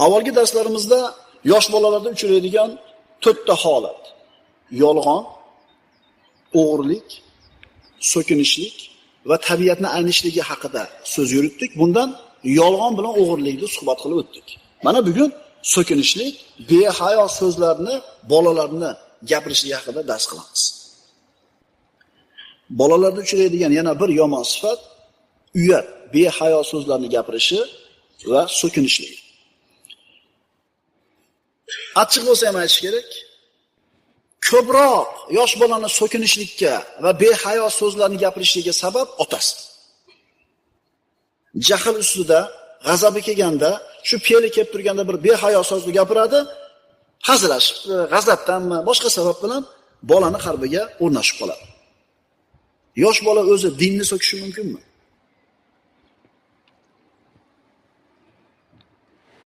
Avvalgi darslarimizda yosh bolalarda uchraydigan 4 ta holat: yolg'on, o'g'irlik, so'kinishlik va tabiatni aynishligi haqida so'z yuritdik. Bundan yolg'on bilan o'g'irlikni suhbat qilib o'tdik. Mana bugun so'kinishlik, behayo so'zlarni bolalarni gapirishligi haqida dars qilamiz. Bolalarda uchraydigan yana bir yomon sifat uyat, behayo so'zlarni gapirishi va so'kinishlik. Achchiq bo'lsa ham aytish kerak, ko'proq yosh bolani so'kinishlikka va behayo so'zlarni gapirishligiga sabab otasi. Jahl ustida, g'azabi kelganda, shu peli kelib turganda bir behayo so'zni gapiradi, hazillashib, g'azabdanmi, boshqa sabab bilan bolani qalbiga o'rnashib qoladi. Yosh bola o'zi dinni so'kishi mumkinmi?